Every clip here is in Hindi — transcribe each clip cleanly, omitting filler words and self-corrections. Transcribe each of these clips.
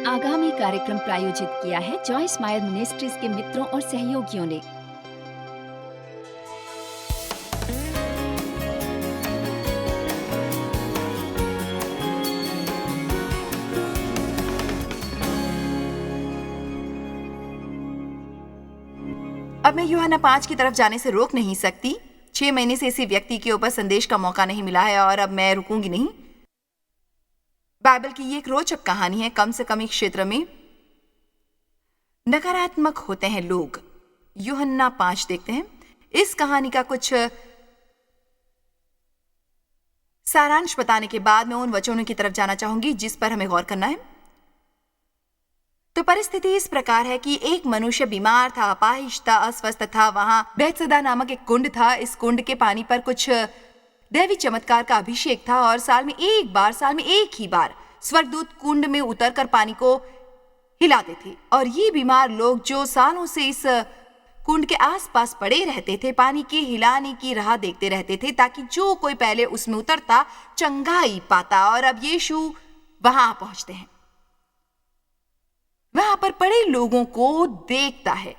आगामी कार्यक्रम प्रायोजित किया है जॉयस मायर मिनिस्ट्रीज के मित्रों और सहयोगियों ने। अब मैं यूहन्ना 5 की तरफ जाने से रोक नहीं सकती। 6 महीने से इसी व्यक्ति के ऊपर संदेश का मौका नहीं मिला है और अब मैं रुकूंगी नहीं। बाइबल की ये एक रोचक कहानी है। कम से कम एक क्षेत्र में नकारात्मक होते हैं लोग। यूहन्ना 5 देखते हैं। इस कहानी का कुछ सारांश बताने के बाद मैं उन वचनों की तरफ जाना चाहूंगी जिस पर हमें गौर करना है। तो परिस्थिति इस प्रकार है कि एक मनुष्य बीमार था, अपाहिज था, अस्वस्थ था। वहां बैतसैदा नामक एक कुंड था। इस कुंड के पानी पर कुछ दैवी चमत्कार का अभिषेक था और साल में एक ही बार स्वर्गदूत कुंड में उतरकर पानी को हिलाते थे। और ये बीमार लोग जो सालों से इस कुंड के आसपास पड़े रहते थे, पानी के हिलाने की राह देखते रहते थे ताकि जो कोई पहले उसमें उतरता चंगाई पाता। और अब यीशु वहां पहुंचते हैं, वहां पर पड़े लोगों को देखता है।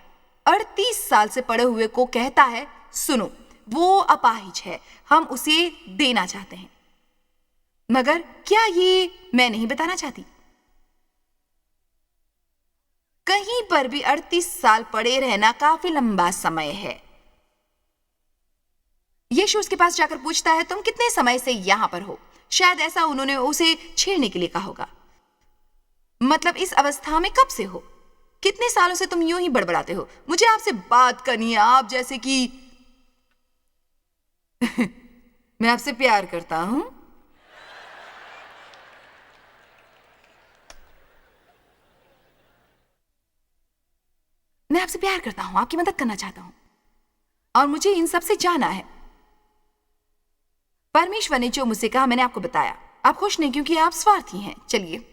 38 साल से पड़े हुए को कहता है, सुनो, वो अपाहिज है, हम उसे देना चाहते हैं। मगर क्या ये मैं नहीं बताना चाहती? कहीं पर भी 38 साल पड़े रहना काफी लंबा समय है। यीशु उसके पास जाकर पूछता है, तुम कितने समय से यहां पर हो? शायद ऐसा उन्होंने उसे छेड़ने के लिए कहा होगा। मतलब इस अवस्था में कब से हो? कितने सालों से तुम यूं ही बड़बड़ाते हो? मुझे आपसे बात करनी है, आप जैसे कि मैं आपसे प्यार करता हूं। मैं आपसे प्यार करता हूं, आपकी मदद करना चाहता हूं और मुझे इन सब से जाना है। परमेश्वर ने जो मुझसे कहा मैंने आपको बताया। आप खुश नहीं क्योंकि आप स्वार्थी हैं। चलिए,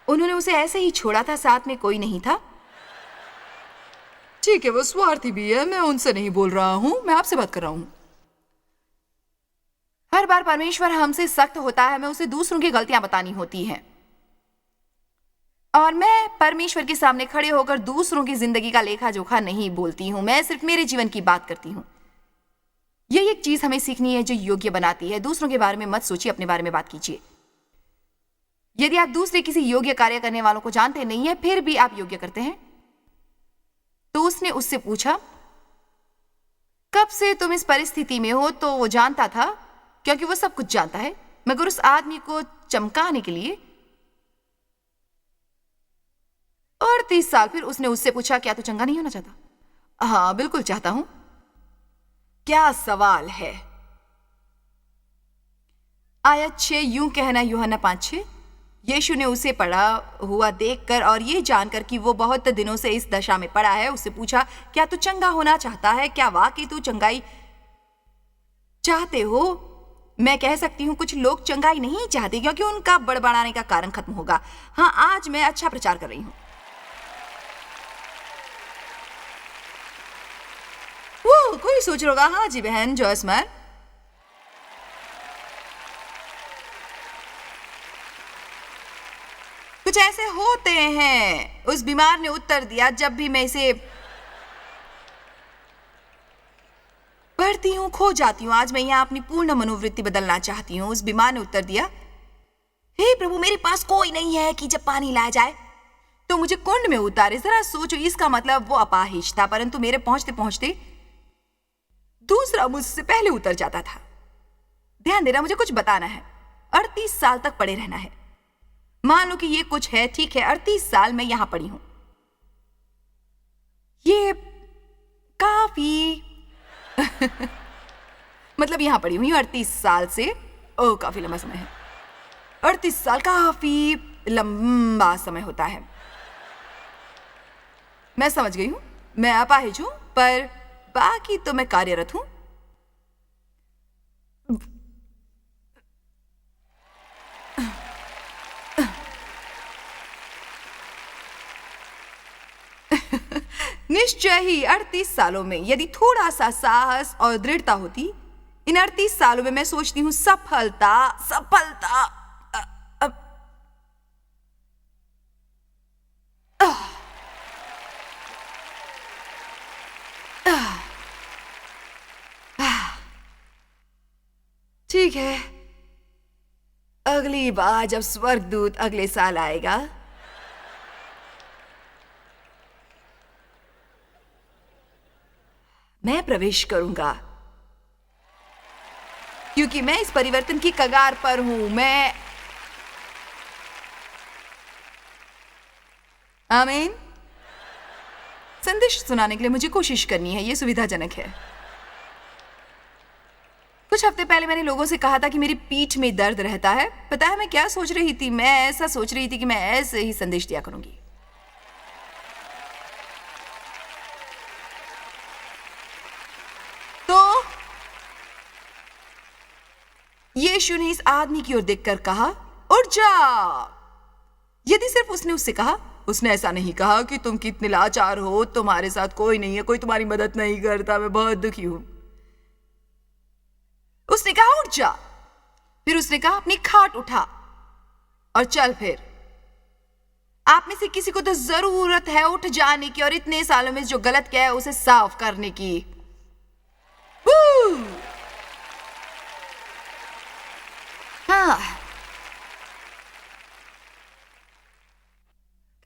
उन्होंने उसे ऐसे ही छोड़ा था, साथ में कोई नहीं था। ठीक है, वो स्वार्थी भी है, मैं उनसे नहीं बोल रहा हूं, मैं आपसे बात कर रहा हूं। हर बार परमेश्वर हमसे सख्त होता है, हमें उसे दूसरों की गलतियां बतानी होती हैं। और मैं परमेश्वर के सामने खड़े होकर दूसरों की जिंदगी का लेखा जोखा नहीं बोलती हूं, मैं सिर्फ मेरे जीवन की बात करती हूं। यही एक चीज हमें सीखनी है जो योग्य बनाती है। दूसरों के बारे में मत सोचिए, अपने बारे में बात कीजिए। यदि आप दूसरे किसी योग्य कार्य करने वालों को जानते नहीं है फिर भी आप योग्य करते हैं, तो उसने उससे पूछा, कब से तुम इस परिस्थिति में हो? तो वो जानता था क्योंकि वो सब कुछ जानता है। मगर उस आदमी को चमकाने के लिए 38 साल फिर उसने उससे पूछा, क्या तू चंगा नहीं होना चाहता? हाँ, बिल्कुल चाहता हूं। क्या सवाल है? आयत 6 यूं कहना, यूहन्ना 5:6। यीशु ने उसे पड़ा हुआ देखकर और ये जानकर कि वो बहुत दिनों से इस दशा में पड़ा है, उससे पूछा, क्या तू चंगा होना चाहता है? क्या वाकई तू चंगाई चाहते हो? मैं कह सकती हूँ कुछ लोग चंगाई नहीं चाहते क्योंकि उनका बड़बड़ाने का कारण खत्म होगा। हाँ, आज मैं अच्छा प्रचार कर रही हूँ। वो कोई सोच रहा होगा, हाँ जी बहन जॉयस मायर, कुछ ऐसे होते हैं। उस बीमार ने उत्तर दिया, जब भी मैं इसे पढ़ती हूँ खो जाती हूँ। आज मैं यहाँ अपनी पूर्ण मनोवृत्ति बदलना चाहती हूँ। उस बीमार ने उत्तर दिया, हे प्रभु, मेरे पास कोई नहीं है कि जब पानी लाया जाए तो मुझे कुंड में उतारे। जरा सोचो, इसका मतलब वो अपाहिज था, परंतु मेरे पहुंचते पहुंचते दूसरा मुझसे पहले उतर जाता था। ध्यान देना, मुझे कुछ बताना है। 38 साल तक पड़े रहना है। मान लो कि ये कुछ है, ठीक है, 38 साल मैं यहां पड़ी हूं। ये काफी मतलब यहां पड़ी हुई 38 साल से। ओ, काफी लंबा समय है। 38 साल काफी लंबा समय होता है। मैं समझ गई हूं, मैं अपाहिज हूं, पर बाकी तो मैं कार्यरत हूं। निश्चय ही 38 सालों में यदि थोड़ा सा साहस और दृढ़ता होती, इन 38 सालों में मैं सोचती हूँ सफलता सफलता ठीक है, अगली बार जब स्वर्गदूत अगले साल आएगा मैं प्रवेश करूंगा, क्योंकि मैं इस परिवर्तन की कगार पर हूं। मैं आमीन। संदेश सुनाने के लिए मुझे कोशिश करनी है, यह सुविधाजनक है। कुछ हफ्ते पहले मैंने लोगों से कहा था कि मेरी पीठ में दर्द रहता है। पता है मैं क्या सोच रही थी? मैं ऐसा सोच रही थी कि मैं ऐसे ही संदेश दिया करूंगी। तो यीशु ने इस आदमी की ओर देखकर कहा, उठ जा। यदि सिर्फ उसने उससे कहा, उसने ऐसा नहीं कहा कि तुम कितने लाचार हो, तुम्हारे साथ कोई नहीं है, कोई तुम्हारी मदद नहीं करता, मैं बहुत दुखी हूं। उसने कहा उठ जा। फिर उसने कहा अपनी खाट उठा और चल। फिर आप में से किसी को तो जरूरत है उठ जाने की और इतने सालों में जो गलत किया है उसे साफ करने की।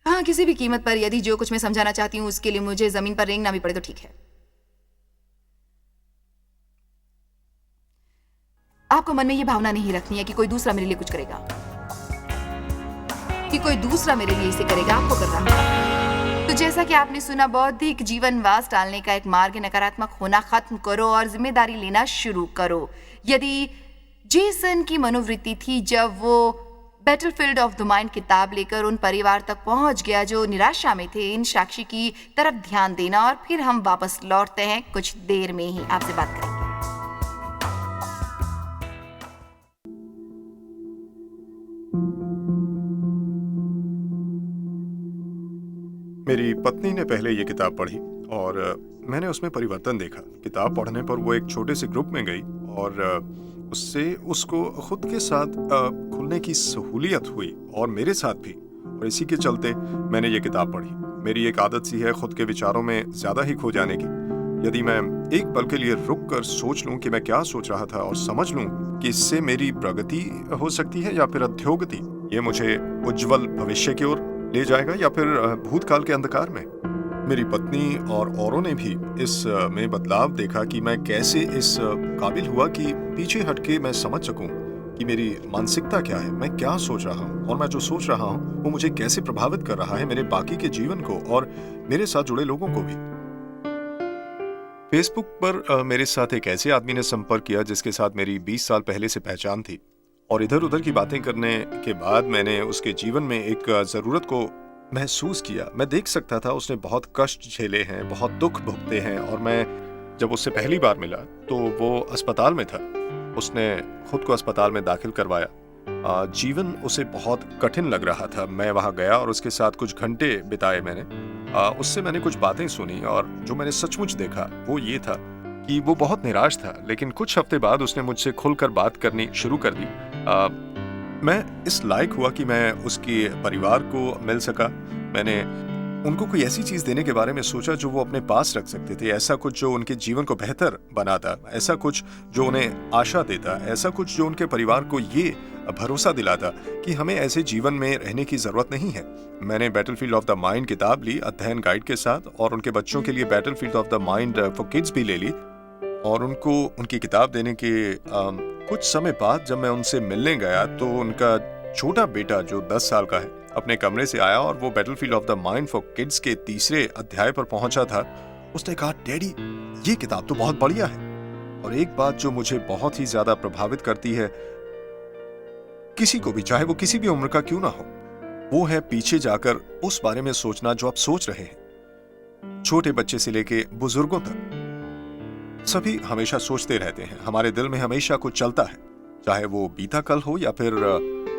हाँ, किसी भी कीमत पर यदि जो कुछ मैं समझाना चाहती हूं उसके लिए मुझे जमीन पर रेंगना भी पड़े तो ठीक है। आपको मन में यह भावना नहीं रखनी है कि कोई दूसरा मेरे लिए कुछ करेगा, कि कोई दूसरा मेरे लिए इसे करेगा। आपको कर रहा है। तो जैसा कि आपने सुना, बौद्धिक जीवनवास टालने का एक मार्ग नकारात्मक होना खत्म करो और जिम्मेदारी लेना शुरू करो। यदि जेसन की मनोवृत्ति थी जब वो बैटलफील्ड ऑफ द माइंड किताब लेकर उन परिवार तक पहुंच गया जो निराशा में थे, इन साक्षी की तरफ ध्यान देना और फिर हम वापस लौटते हैं। कुछ देर में ही आपसे बात करेंगे। मेरी पत्नी ने पहले ये किताब पढ़ी और मैंने उसमें परिवर्तन देखा। किताब पढ़ने पर वो एक छोटे से ग्रुप में गई और उससे उसको खुद के साथ खुलने की सहूलियत हुई और मेरे साथ भी। और इसी के चलते मैंने ये किताब पढ़ी। मेरी एक आदत सी है खुद के विचारों में ज़्यादा ही खो जाने की। यदि मैं एक पल के लिए रुक कर सोच लूँ कि मैं क्या सोच रहा था और समझ लूँ कि इससे मेरी प्रगति हो सकती है या फिर अधोगति, ये मुझे उज्जवल भविष्य की ओर ले जाएगा या फिर भूतकाल के अंधकार में। मेरी पत्नी और औरों ने भी इस में बदलाव देखा कि मैं कैसे इस काबिल हुआ कि पीछे हटके मैं समझ सकूं कि मेरी मानसिकता क्या है, मैं क्या सोच रहा हूं और मैं जो सोच रहा हूं वो मुझे कैसे प्रभावित कर रहा है, मेरे बाकी के जीवन को और मेरे साथ जुड़े लोगों को भी। फेसबुक पर मेरे साथ एक ऐसे आदमी ने संपर्क किया जिसके साथ मेरी 20 साल पहले से पहचान थी और इधर उधर की बातें करने के बाद मैंने उसके जीवन में एक ज़रूरत को महसूस किया। मैं देख सकता था उसने बहुत कष्ट झेले हैं, बहुत दुख भुगते हैं और मैं जब उससे पहली बार मिला तो वो अस्पताल में था। उसने खुद को अस्पताल में दाखिल करवाया। जीवन उसे बहुत कठिन लग रहा था। मैं वहाँ गया और उसके साथ कुछ घंटे बिताए मैंने। उससे मैंने कुछ बातें सुनी और जो मैंने सचमुच देखा वो ये था कि वो बहुत निराश था। लेकिन कुछ हफ्ते बाद उसने मुझसे खुलकर बात करनी शुरू कर दी। मैं इस लायक हुआ कि मैं उसके परिवार को मिल सका। मैंने उनको कोई ऐसी चीज़ देने के बारे में सोचा जो वो अपने पास रख सकते थे, ऐसा कुछ जो उनके जीवन को बेहतर बनाता, ऐसा कुछ जो उन्हें आशा देता, ऐसा कुछ जो उनके परिवार को ये भरोसा दिलाता कि हमें ऐसे जीवन में रहने की ज़रूरत नहीं है। मैंने बैटलफील्ड ऑफ द माइंड किताब ली अध्ययन गाइड के साथ और उनके बच्चों के लिए battlefield of the mind for kids भी ले ली और उनको उनकी किताब देने के कुछ समय बाद जब मैं उनसे मिलने गया तो उनका छोटा बेटा जो 10 साल का है अपने कमरे से आया और वो battlefield of the mind for kids के 3रे अध्याय पर पहुंचा था। उसने कहा, डैडी ये किताब तो बहुत बढ़िया है। और एक बात जो मुझे बहुत ही ज्यादा प्रभावित करती है, किसी को भी, चाहे वो किसी भी उम्र का क्यों ना हो, वो है पीछे जाकर उस बारे में सोचना जो आप सोच रहे हैं। छोटे बच्चे से लेके बुजुर्गों तक सभी हमेशा सोचते रहते हैं। हमारे दिल में हमेशा कुछ चलता है, चाहे वो बीता कल हो या फिर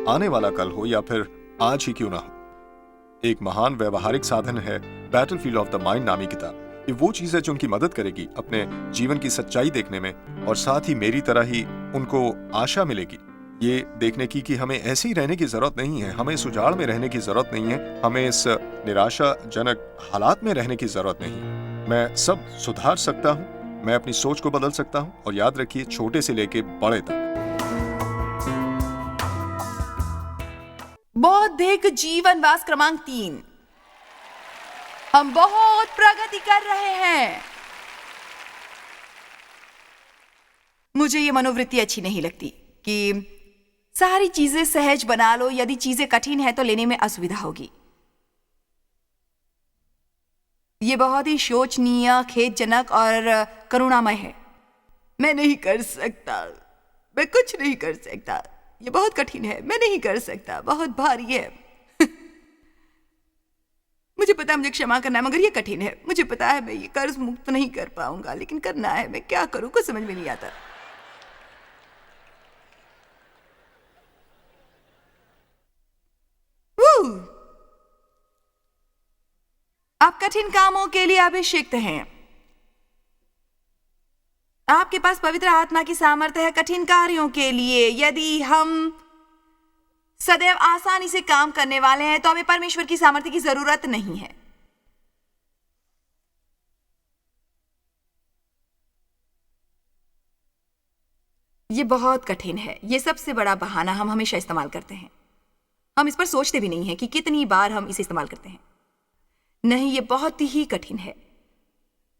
आने वाला कल हो या फिर आज ही क्यों ना हो। एक महान व्यवहारिक साधन है बैटलफील्ड ऑफ द माइंड नामी किताब। ये वो चीज है जो उनकी मदद करेगी अपने जीवन की सच्चाई देखने में और साथ ही मेरी तरह ही उनको आशा मिलेगी ये देखने की कि हमें ऐसे ही रहने की जरूरत नहीं है, हमें इस उजाड़ में रहने की जरूरत नहीं है, हमें इस निराशाजनक हालात में रहने की जरूरत नहीं है। मैं सब सुधार सकता हूँ, मैं अपनी सोच को बदल सकता हूँ और याद रखिए छोटे से लेके बड़े तक। बौद्धिक जीवनवास क्रमांक 3। हम बहुत प्रगति कर रहे हैं। मुझे ये मनोवृत्ति अच्छी नहीं लगती कि सारी चीजें सहज बना लो, यदि चीजें कठिन है तो लेने में असुविधा होगी। ये बहुत ही शोचनीय, खेदजनक और करुणामय है। मैं नहीं कर सकता, मैं कुछ नहीं कर सकता, ये बहुत कठिन है, मैं नहीं कर सकता, बहुत भारी है। मुझे पता है मुझे क्षमा करना है, मगर ये कठिन है। मुझे पता है मैं ये कर्ज मुक्त नहीं कर पाऊंगा, लेकिन करना है। मैं क्या करूं, कुछ समझ में नहीं आता। आप कठिन कामों के लिए अभिषिक्त हैं। आपके पास पवित्र आत्मा की सामर्थ्य है कठिन कार्यों के लिए। यदि हम सदैव आसानी से काम करने वाले हैं तो हमें परमेश्वर की सामर्थ्य की जरूरत नहीं है। यह बहुत कठिन है। यह सबसे बड़ा बहाना हम हमेशा इस्तेमाल करते हैं। हम इस पर सोचते भी नहीं हैं कि कितनी बार हम इसे इस्तेमाल करते हैं। नहीं, यह बहुत ही कठिन है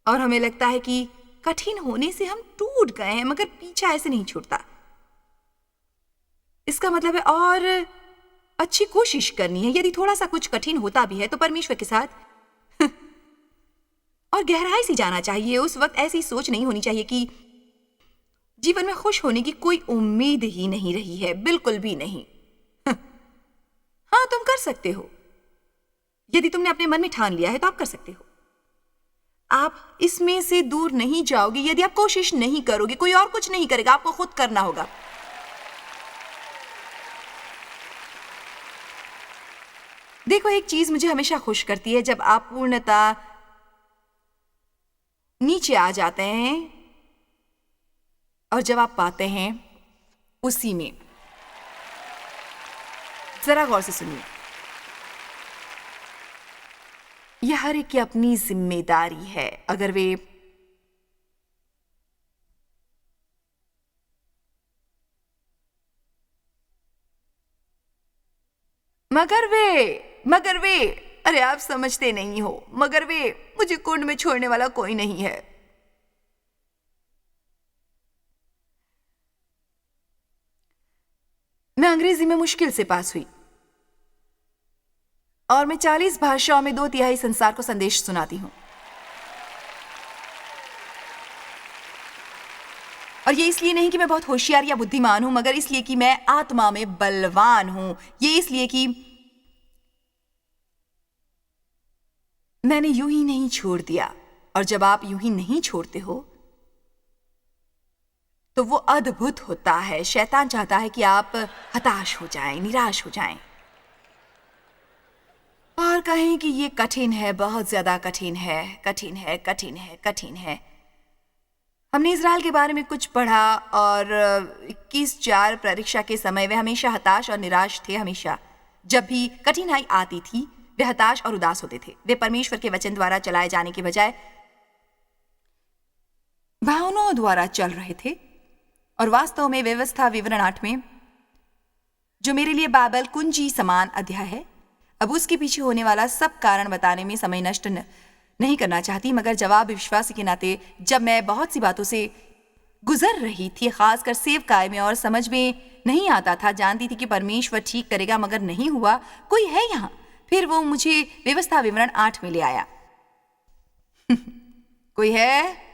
और हमें लगता है कि कठिन होने से हम टूट गए हैं, मगर पीछा ऐसे नहीं छूटता। इसका मतलब है और अच्छी कोशिश करनी है। यदि थोड़ा सा कुछ कठिन होता भी है तो परमेश्वर के साथ और गहराई से जाना चाहिए। उस वक्त ऐसी सोच नहीं होनी चाहिए कि जीवन में खुश होने की कोई उम्मीद ही नहीं रही है, बिल्कुल भी नहीं। हाँ, तुम कर सकते हो। यदि तुमने अपने मन में ठान लिया है तो आप कर सकते हो। आप इसमें से दूर नहीं जाओगे यदि आप कोशिश नहीं करोगे। कोई और कुछ नहीं करेगा, आपको खुद करना होगा। देखो, एक चीज मुझे हमेशा खुश करती है, जब आप पूर्णतः नीचे आ जाते हैं और जब आप पाते हैं उसी में। जरा गौर से सुनिए। यह हर एक की अपनी जिम्मेदारी है। अगर वे मगर वे अरे आप समझते नहीं हो। मगर वे मुझे कुंड में छोड़ने वाला कोई नहीं है। मैं अंग्रेजी में मुश्किल से पास हुई और मैं 40 भाषाओं में 2/3 संसार को संदेश सुनाती हूं। और ये इसलिए नहीं कि मैं बहुत होशियार या बुद्धिमान हूं, मगर इसलिए कि मैं आत्मा में बलवान हूं। ये इसलिए कि मैंने यूं ही नहीं छोड़ दिया। और जब आप यूं ही नहीं छोड़ते हो तो वो अद्भुत होता है। शैतान चाहता है कि आप हताश हो जाएं, निराश हो जाएं और कहें कि ये कठिन है, बहुत ज्यादा कठिन है, कठिन है, कठिन है, कठिन है। हमने इजराइल के बारे में कुछ पढ़ा और 21/4 परीक्षा के समय वे हमेशा हताश और निराश थे। हमेशा जब भी कठिनाई आती थी वे हताश और उदास होते थे। वे परमेश्वर के वचन द्वारा चलाए जाने के बजाय भावनाओं द्वारा चल रहे थे। और वास्तव में व्यवस्था विवरण 8 में, जो मेरे लिए बाइबल कुंजी समान अध्याय है, अब उसके पीछे होने वाला सब कारण बताने में समय नष्ट नहीं करना चाहती, मगर जवाब विश्वासी के नाते जब मैं बहुत सी बातों से गुजर रही थी, खासकर सेवकाई में, और समझ में नहीं आता था, जानती थी कि परमेश्वर ठीक करेगा मगर नहीं हुआ, कोई है यहाँ। फिर वो मुझे व्यवस्था विवरण 8 में ले आया। कोई है?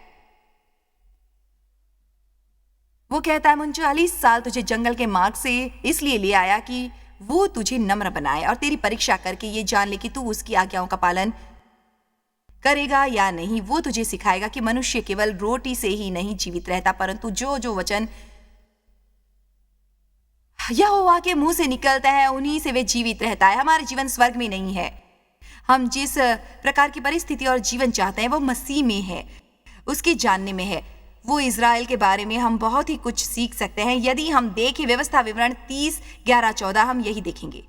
वो कहता है, 39 साल तुझे जंगल के मार्ग से इसलिए ले आया कि वो तुझे नम्र बनाए और तेरी परीक्षा करके ये जान ले कि तू उसकी आज्ञाओं का पालन करेगा या नहीं। वो तुझे सिखाएगा कि मनुष्य केवल रोटी से ही नहीं जीवित रहता, परंतु जो जो वचन यहोवा के मुंह से निकलता है उन्हीं से वे जीवित रहता है। हमारे जीवन स्वर्ग में नहीं है। हम जिस प्रकार की परिस्थिति और जीवन चाहते हैं वो मसीह में है, उसके जानने में है। वो इजराइल के बारे में हम बहुत ही कुछ सीख सकते हैं। यदि हम देखें व्यवस्था विवरण 30:11-14, हम यही देखेंगे।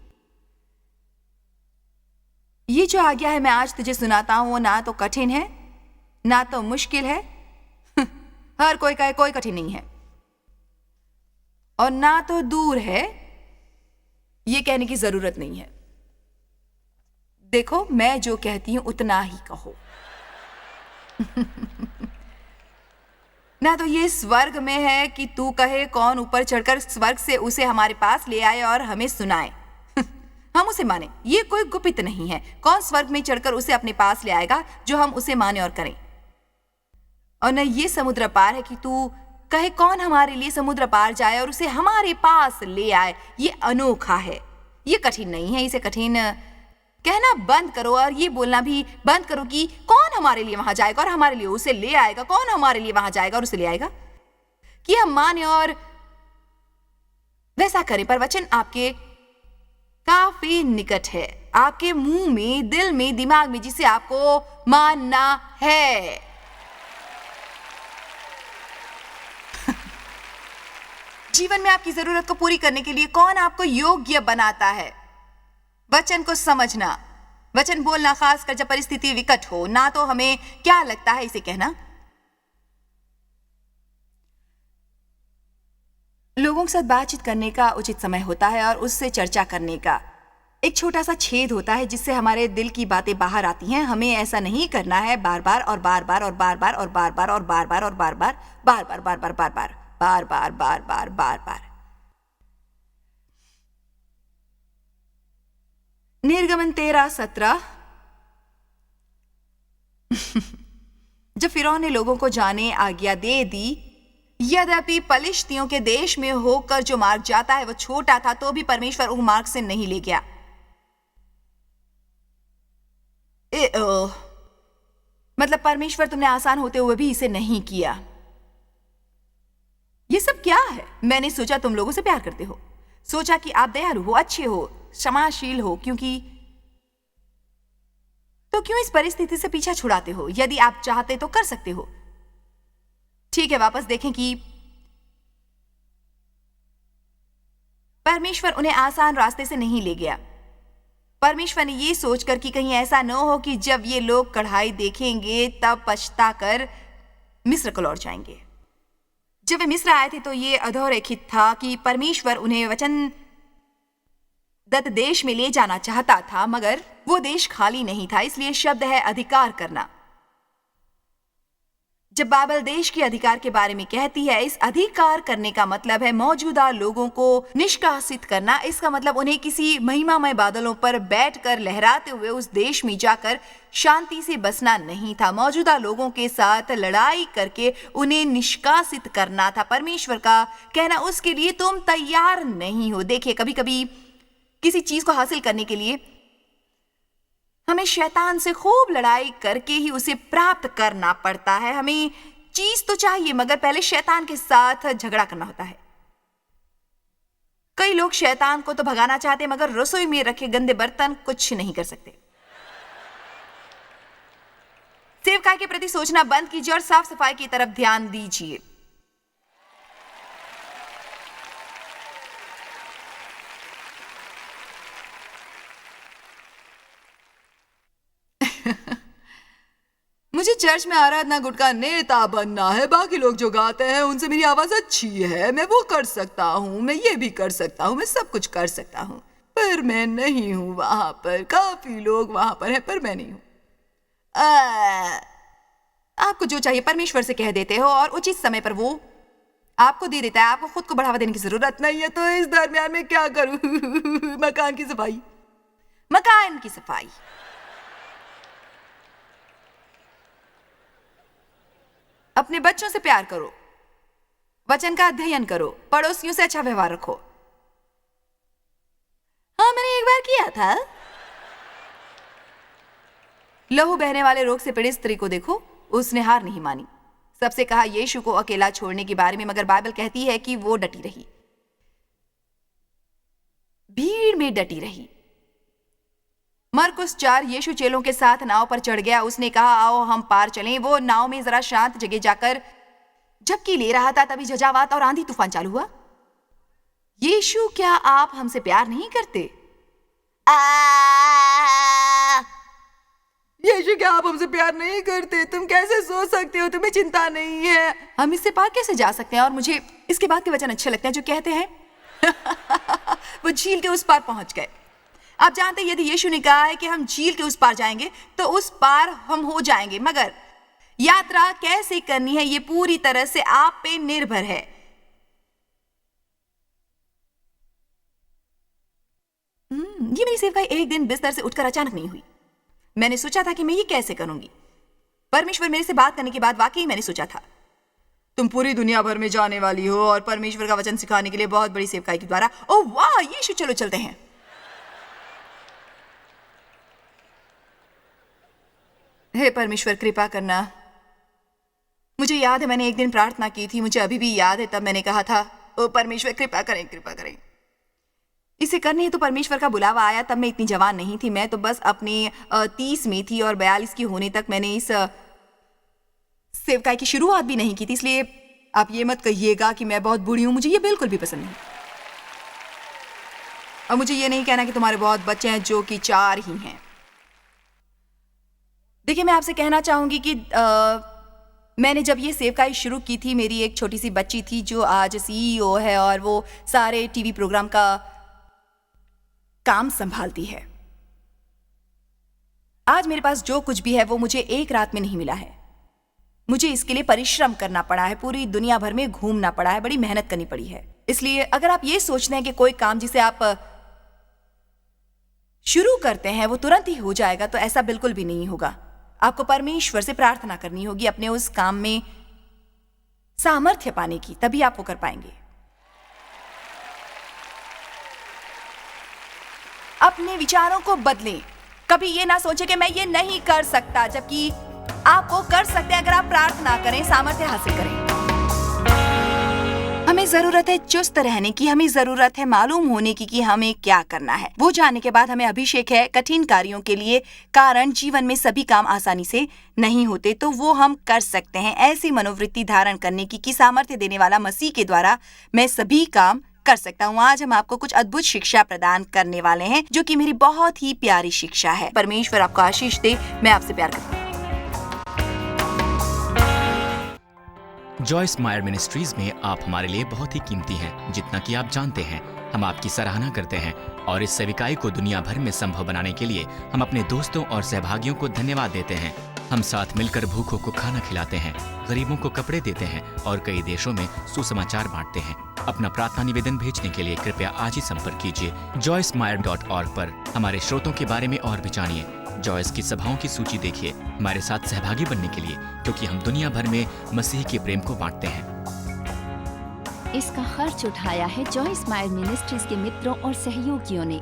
ये जो आज्ञा है मैं आज तुझे सुनाता हूं, वो ना तो कठिन है ना तो मुश्किल है। हर कोई कहे कोई कठिन नहीं है, और ना तो दूर है ये कहने की जरूरत नहीं है। देखो, मैं जो कहती हूं उतना ही कहो। ना तो ये स्वर्ग में है कि तू कहे कौन ऊपर चढ़कर स्वर्ग से उसे हमारे पास ले आए और हमें सुनाए। हम उसे माने, ये कोई गुपित नहीं है। कौन स्वर्ग में चढ़कर उसे अपने पास ले आएगा जो हम उसे माने और करें। और न ये समुद्र पार है कि तू कहे कौन हमारे लिए समुद्र पार जाए और उसे हमारे पास ले आए। ये अनोखा है, ये कठिन नहीं है। इसे कठिन कहना बंद करो और ये बोलना भी बंद करो कि कौन हमारे लिए वहां जाएगा और हमारे लिए उसे ले आएगा। कौन हमारे लिए वहां जाएगा और उसे ले आएगा कि हम माने और वैसा करें। पर वचन आपके काफी निकट है, आपके मुंह में, दिल में, दिमाग में, जिसे आपको मानना है। जीवन में आपकी जरूरत को पूरी करने के लिए कौन आपको योग्य बनाता है? वचन को समझना, वचन बोलना, खासकर जब परिस्थिति विकट हो। ना तो हमें क्या लगता है इसे कहना। लोगों के साथ बातचीत करने का उचित समय होता है और उससे चर्चा करने का एक छोटा सा छेद होता है जिससे हमारे दिल की बातें बाहर आती हैं। हमें ऐसा नहीं करना है बार बार और बार बार और बार बार और बार बार और बार बार और बार बार बार बार बार बार बार बार बार बार बार बार बार बार। निर्गमन 13:17। जब फिरौन ने लोगों को जाने आज्ञा दे दी, यद्यपि पलिश्तियों के देश में होकर जो मार्ग जाता है वो छोटा था, तो भी परमेश्वर उस मार्ग से नहीं ले गया। मतलब परमेश्वर तुमने आसान होते हुए भी इसे नहीं किया। ये सब क्या है? मैंने सोचा तुम लोगों से प्यार करते हो, सोचा कि आप दयालु हो, अच्छे हो, क्षमाशील हो, तो क्यों इस परिस्थिति से पीछा छुड़ाते हो? यदि आप चाहते तो कर सकते हो। ठीक है, वापस देखें कि परमेश्वर उन्हें आसान रास्ते से नहीं ले गया। परमेश्वर ने ये सोचकर कि कहीं ऐसा न हो कि जब ये लोग कढ़ाई देखेंगे तब पछता कर मिस्र को लौट जाएंगे। जब वे मिस्र आए थे तो ये अधोरेखित था कि परमेश्वर उन्हें वचन दत्त देश में ले जाना चाहता था, मगर वो देश खाली नहीं था। इसलिए शब्द है अधिकार करना। जब बाइबल देश के अधिकार के बारे में कहती है, इस अधिकार करने का मतलब है मौजूदा लोगों को निष्कासित करना। इसका मतलब उन्हें किसी महिमामय बादलों पर बैठकर लहराते हुए उस देश में जाकर शांति से बसना नहीं था। मौजूदा लोगों के साथ लड़ाई करके उन्हें निष्कासित करना था। परमेश्वर का कहना उसके लिए तुम तैयार नहीं हो। देखिए, कभी कभी किसी चीज को हासिल करने के लिए हमें शैतान से खूब लड़ाई करके ही उसे प्राप्त करना पड़ता है। हमें चीज तो चाहिए, मगर पहले शैतान के साथ झगड़ा करना होता है। कई लोग शैतान को तो भगाना चाहते, मगर रसोई में रखे गंदे बर्तन कुछ नहीं कर सकते। सेवकाई के प्रति सोचना बंद कीजिए और साफ सफाई की तरफ ध्यान दीजिए। मुझे चर्च में आराधना गुट का नेता बनना है। बाकी लोग जो गाते हैं उनसे मेरी आवाज अच्छी है, मैं वो कर सकता हूँ, मैं ये भी कर सकता हूँ, मैं सब कुछ कर सकता हूँ, पर मैं नहीं हूँ वहां पर। काफी लोग वहां पर हैं, पर मैं नहीं हूँ। आपको जो चाहिए परमेश्वर से कह देते हो और उचित समय पर वो आपको दे देता है। आपको खुद को बढ़ावा देने की जरूरत नहीं है। तो इस दरमियान में क्या करूं? मकान की सफाई, मकान की सफाई। अपने बच्चों से प्यार करो, वचन का अध्ययन करो, पड़ोसियों से अच्छा व्यवहार रखो। हाँ, मैंने एक बार किया था। लहू बहने वाले रोग से पीड़ित स्त्री को देखो, उसने हार नहीं मानी। सबसे कहा यीशु को अकेला छोड़ने के बारे में, मगर बाइबल कहती है कि वो डटी रही, भीड़ में डटी रही। मरकुस 4, यीशु चेलों के साथ नाव पर चढ़ गया। उसने कहा आओ हम पार चलें। वो नाव में जरा शांत जगह जाकर झपकी ले रहा था, तभी झंझावात और आंधी तूफान चालू हुआ। यीशु, क्या आप हमसे प्यार नहीं करते? यीशु, क्या आप हमसे प्यार नहीं करते? तुम कैसे सोच सकते हो? तुम्हें चिंता नहीं है? हम इससे पार कैसे जा सकते हैं? और मुझे इसके बाद के वचन अच्छे लगते हैं जो कहते हैं वो झील के उस पार पहुंच गए। आप जानते हैं, यदि यीशु ने कहा है कि हम झील के उस पार जाएंगे तो उस पार हम हो जाएंगे, मगर यात्रा कैसे करनी है ये पूरी तरह से आप पे निर्भर है। ये मेरी सेवकाई एक दिन बिस्तर से उठकर अचानक नहीं हुई। मैंने सोचा था कि मैं ये कैसे करूंगी। परमेश्वर मेरे से बात करने के बाद वाकई मैंने सोचा था, तुम पूरी दुनिया भर में जाने वाली हो और परमेश्वर का वचन सिखाने के लिए बहुत बड़ी सेवकाई के द्वारा। ओह वाह यीशु, चलो चलते हैं। हे परमेश्वर, कृपा करना। मुझे याद है मैंने एक दिन प्रार्थना की थी, मुझे अभी भी याद है। तब मैंने कहा था, ओ परमेश्वर कृपा करें, कृपा करें। इसे करने तो परमेश्वर का बुलावा आया। तब मैं इतनी जवान नहीं थी, मैं तो बस अपनी 30 में थी और 42 की होने तक मैंने इस सेवकाई की शुरुआत भी नहीं की थी। इसलिए आप ये मत कहिएगा कि मैं बहुत बूढ़ी हूं, मुझे ये बिल्कुल भी पसंद नहीं। और मुझे ये नहीं कहना कि तुम्हारे बहुत बच्चे हैं, जो कि 4 ही हैं। देखिए, मैं आपसे कहना चाहूंगी कि मैंने जब ये सेवकाई शुरू की थी, मेरी एक छोटी सी बच्ची थी जो आज CEO है और वो सारे टीवी प्रोग्राम का काम संभालती है। आज मेरे पास जो कुछ भी है वो मुझे एक रात में नहीं मिला है। मुझे इसके लिए परिश्रम करना पड़ा है, पूरी दुनिया भर में घूमना पड़ा है, बड़ी मेहनत करनी पड़ी है। इसलिए अगर आप ये सोचते हैं कि कोई काम जिसे आप शुरू करते हैं वो तुरंत ही हो जाएगा, तो ऐसा बिल्कुल भी नहीं होगा। आपको परमेश्वर से प्रार्थना करनी होगी अपने उस काम में सामर्थ्य पाने की, तभी आप वो कर पाएंगे। अपने विचारों को बदलें। कभी ये ना सोचें कि मैं ये नहीं कर सकता, जबकि आप वो कर सकते हैं अगर आप प्रार्थना करें, सामर्थ्य हासिल करें। हमें जरूरत है चुस्त रहने की, हमें जरूरत है मालूम होने की कि हमें क्या करना है। वो जानने के बाद हमें अभिषेक है कठिन कार्यों के लिए, कारण जीवन में सभी काम आसानी से नहीं होते, तो वो हम कर सकते हैं। ऐसी मनोवृत्ति धारण करने की कि सामर्थ्य देने वाला मसीह के द्वारा मैं सभी काम कर सकता हूँ। आज हम आपको कुछ अद्भुत शिक्षा प्रदान करने वाले हैं, जो कि मेरी बहुत ही प्यारी शिक्षा है। परमेश्वर आपको आशीष दे। मैं आपसे प्यार करता हूँ। जॉयस मायर मिनिस्ट्रीज में आप हमारे लिए बहुत ही कीमती हैं, जितना कि आप जानते हैं। हम आपकी सराहना करते हैं और इस सेविकाई को दुनिया भर में संभव बनाने के लिए हम अपने दोस्तों और सहभागियों को धन्यवाद देते हैं। हम साथ मिलकर भूखों को खाना खिलाते हैं, गरीबों को कपड़े देते हैं और कई देशों में सुसमाचार बांटते हैं। अपना प्रार्थना निवेदन भेजने के लिए कृपया आज ही संपर्क कीजिए joycemeyer.org पर। हमारे स्रोतों के बारे में और भी जानिए। जॉयस की सभाओं की सूची देखिए हमारे साथ सहभागी बनने के लिए, क्योंकि हम दुनिया भर में मसीह के प्रेम को बांटते हैं। इसका खर्च उठाया है जॉयस मायर मिनिस्ट्रीज के मित्रों और सहयोगियों ने।